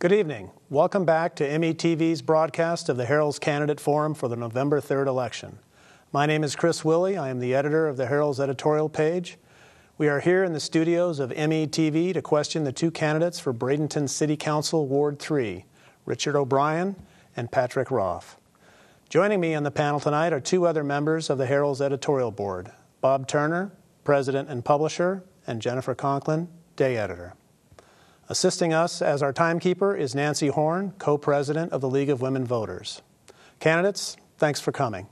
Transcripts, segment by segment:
Good evening. Welcome back to METV's broadcast of the Herald's Candidate Forum for the November 3rd election. My name is Chris Willey. I am the editor of the Herald's editorial page. We are here in the studios of METV to question the two candidates for Bradenton City Council Ward 3, Richard O'Brien and Patrick Roff. Joining me on the panel tonight are two other members of the Herald's editorial board, Bob Turner, president and publisher, and Jennifer Conklin, day editor. Assisting us as our timekeeper is Nancy Horn, co-president of the League of Women Voters. Candidates, thanks for coming.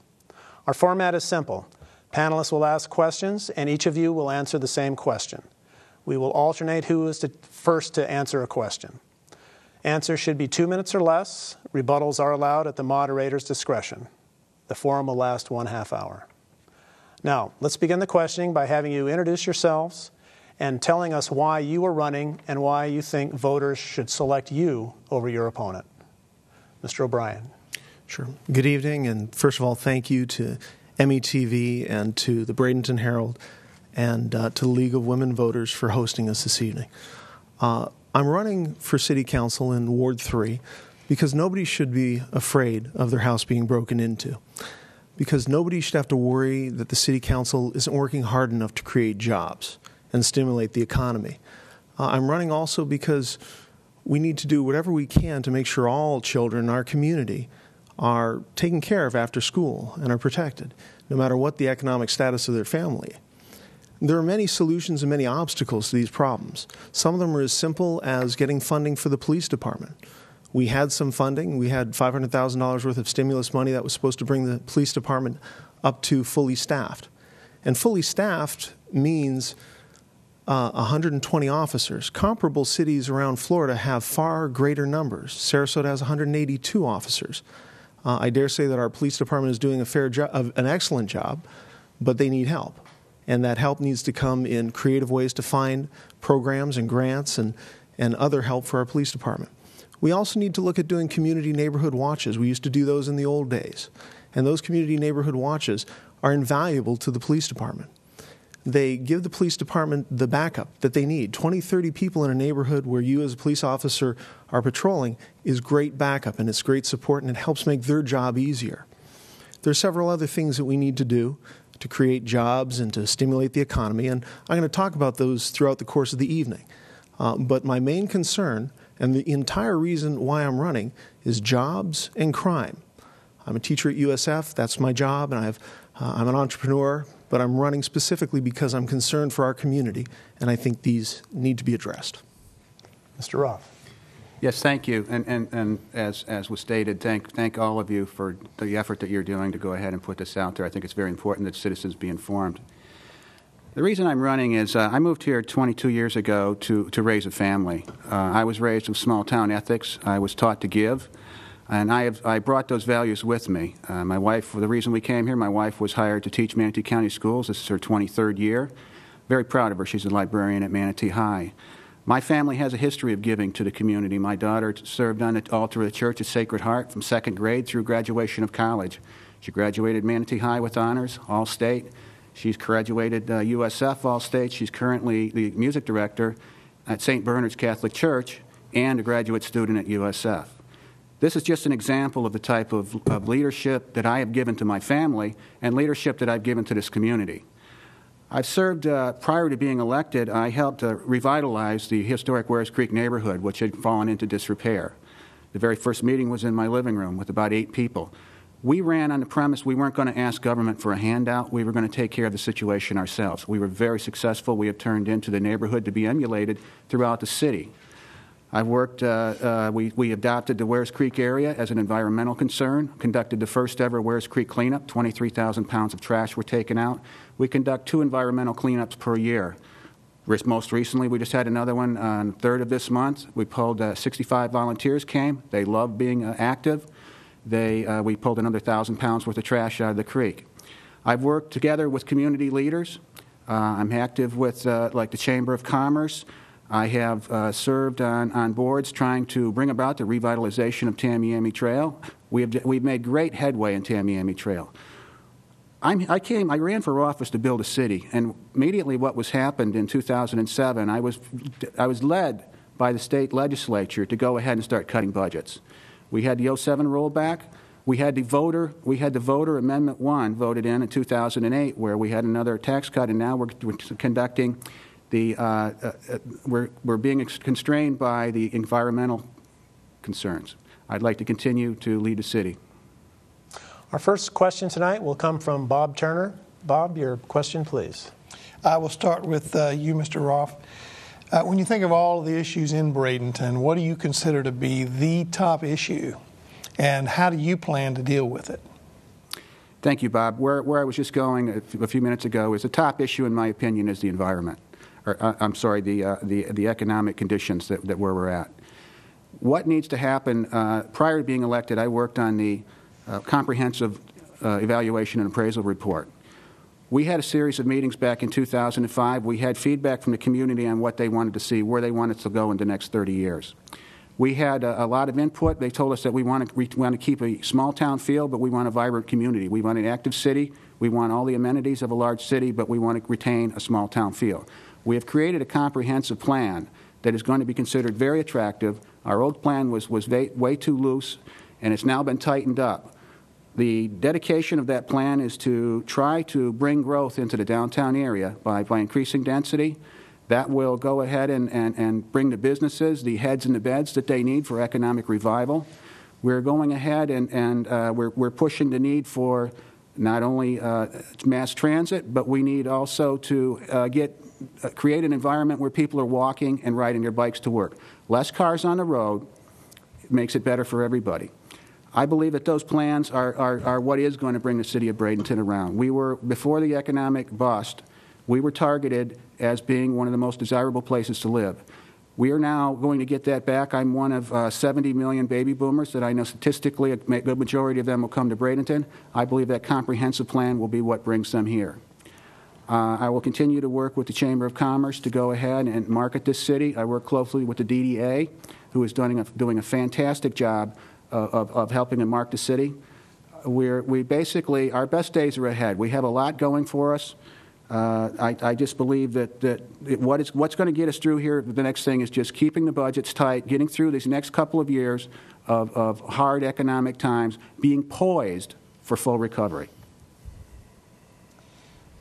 Our format is simple. Panelists will ask questions, and each of you will answer the same question. We will alternate who is first to answer a question. Answers should be 2 minutes or less. Rebuttals are allowed at the moderator's discretion. The forum will last 1/2 hour. Now, let's begin the questioning by having you introduce yourselves and telling us why you are running and why you think voters should select you over your opponent. Mr. O'Brien. Sure. Good evening, and first of all, thank you to METV and to the Bradenton Herald and to the League of Women Voters for hosting us this evening. I'm running for City Council in Ward 3 because nobody should be afraid of their house being broken into, because nobody should have to worry that the City Council isn't working hard enough to create jobs and stimulate the economy. I'm running also because we need to do whatever we can to make sure all children in our community are taken care of after school and are protected, no matter what the economic status of their family. There are many solutions and many obstacles to these problems. Some of them are as simple as getting funding for the police department. We had some funding. We had $500,000 worth of stimulus money that was supposed to bring the police department up to fully staffed. And fully staffed means 120 officers. Comparable cities around Florida have far greater numbers. Sarasota has 182 officers. I dare say that our police department is doing an excellent job, but they need help. And that help needs to come in creative ways to find programs and grants and other help for our police department. We also need to look at doing community neighborhood watches. We used to do those in the old days. And those community neighborhood watches are invaluable to the police department. They give the police department the backup that they need. 20, 30 people in a neighborhood where you as a police officer are patrolling is great backup, and it's great support, and it helps make their job easier. There are several other things that we need to do to create jobs and to stimulate the economy, and I'm going to talk about those throughout the course of the evening. But my main concern, and the entire reason why I'm running, is jobs and crime. I'm a teacher at USF. That's my job, and I'm an entrepreneur, but I'm running specifically because I'm concerned for our community, and I think these need to be addressed. Mr. Roff. Yes, thank you. And as was stated, thank all of you for the effort that you're doing to go ahead and put this out there. I think it's very important that citizens be informed. The reason I'm running is I moved here 22 years ago to raise a family. I was raised with small-town ethics. I was taught to give. And I brought those values with me. My wife, the reason we came here, my wife was hired to teach Manatee County schools. This is her 23rd year. Very proud of her. She's a librarian at Manatee High. My family has a history of giving to the community. My daughter served on the altar of the Church of Sacred Heart from 2nd grade through graduation of college. She graduated Manatee High with honors, all-state. She's graduated USF all-state. She's currently the music director at St. Bernard's Catholic Church and a graduate student at USF. This is just an example of the type of leadership that I have given to my family and leadership that I've given to this community. I've served, prior to being elected, I helped revitalize the historic Wares Creek neighborhood, which had fallen into disrepair. The very first meeting was in my living room with about 8 people. We ran on the premise we weren't going to ask government for a handout. We were going to take care of the situation ourselves. We were very successful. We have turned into the neighborhood to be emulated throughout the city. I've worked, we adopted the Wares Creek area as an environmental concern, conducted the first ever Wares Creek cleanup. 23,000 pounds of trash were taken out. We conduct 2 environmental cleanups per year. Most recently, we just had another one on the 3rd of this month. We pulled 65 volunteers came. They love being active. We pulled another 1,000 pounds worth of trash out of the creek. I've worked together with community leaders. I'm active with like the Chamber of Commerce. I have served on boards trying to bring about the revitalization of Tamiami Trail. We've made great headway in Tamiami Trail. I ran for office to build a city, and immediately what was happened in 2007, I was led by the state legislature to go ahead and start cutting budgets. We had the 07 rollback. We had the voter Amendment 1 voted in 2008, where we had another tax cut, and now we're conducting the we're being constrained by the environmental concerns. I'd like to continue to lead the city. Our first question tonight will come from Bob Turner. Bob, your question, please. I will start with you, Mr. Roff. When you think of all of the issues in Bradenton, what do you consider to be the top issue, and how do you plan to deal with it? Thank you, Bob. Where I was just going a few minutes ago is the top issue, in my opinion, is the environment. Or, I'm sorry, the economic conditions that where we're at. What needs to happen? Prior to being elected, I worked on the comprehensive evaluation and appraisal report. We had a series of meetings back in 2005. We had feedback from the community on what they wanted to see, where they wanted to go in the next 30 years. We had a lot of input. They told us that we want to keep a small town feel, but we want a vibrant community. We want an active city. We want all the amenities of a large city, but we want to retain a small town feel. We have created a comprehensive plan that is going to be considered very attractive. Our old plan was way too loose, and it's now been tightened up. The dedication of that plan is to try to bring growth into the downtown area by increasing density. That will go ahead and bring the businesses the heads and the beds that they need for economic revival. We're going ahead and we're pushing the need for not only mass transit, but we need also to create an environment where people are walking and riding their bikes to work. Less cars on the road makes it better for everybody. I believe that those plans are what is going to bring the city of Bradenton around. We were, before the economic bust, we were targeted as being one of the most desirable places to live. We are now going to get that back. I'm one of 70 million baby boomers that I know statistically a good majority of them will come to Bradenton. I believe that comprehensive plan will be what brings them here. I will continue to work with the Chamber of Commerce to go ahead and market this city. I work closely with the DDA, who is doing a fantastic job of helping to market the city. We basically, our best days are ahead. We have a lot going for us. I just believe that what's going to get us through here, the next thing is just keeping the budgets tight, getting through these next couple of years of hard economic times, being poised for full recovery.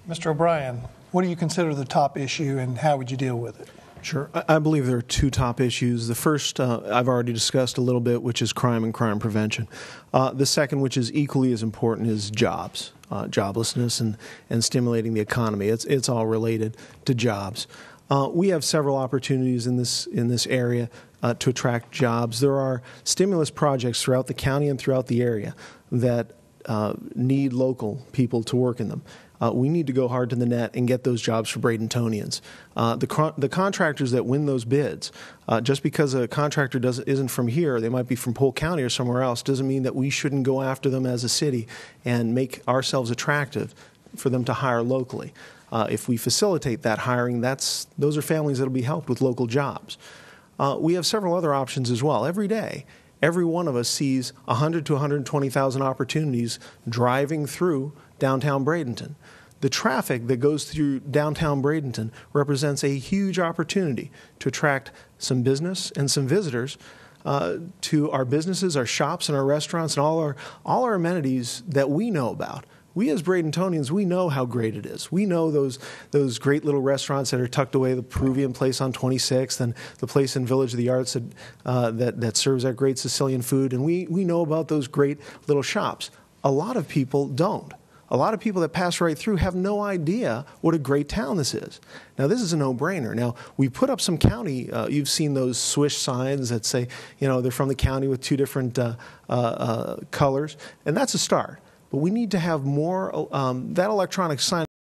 Mr. O'Brien, what do you consider the top issue, and how would you deal with it? Sure. I believe there are two top issues. The first I've already discussed a little bit, which is crime and crime prevention. The second, which is equally as important, is jobs, joblessness, and stimulating the economy. It's all related to jobs. We have several opportunities in this area to attract jobs. There are stimulus projects throughout the county and throughout the area that need local people to work in them. We need to go hard to the net and get those jobs for Bradentonians. The contractors that win those bids, just because a contractor isn't from here, they might be from Polk County or somewhere else, doesn't mean that we shouldn't go after them as a city and make ourselves attractive for them to hire locally. If we facilitate that hiring, those are families that will be helped with local jobs. We have several other options as well. Every day, every one of us sees 100 to 120,000 opportunities driving through downtown Bradenton. The traffic that goes through downtown Bradenton represents a huge opportunity to attract some business and some visitors to our businesses, our shops, and our restaurants, and all our amenities that we know about. We as Bradentonians, we know how great it is. We know those great little restaurants that are tucked away, the Peruvian place on 26th and the place in Village of the Arts that serves that great Sicilian food, and we know about those great little shops. A lot of people don't. A lot of people that pass right through have no idea what a great town this is. Now, this is a no-brainer. Now, we put up some county, you've seen those swish signs that say, they're from the county with two different colors, and that's a start. But we need to have more, that electronic signage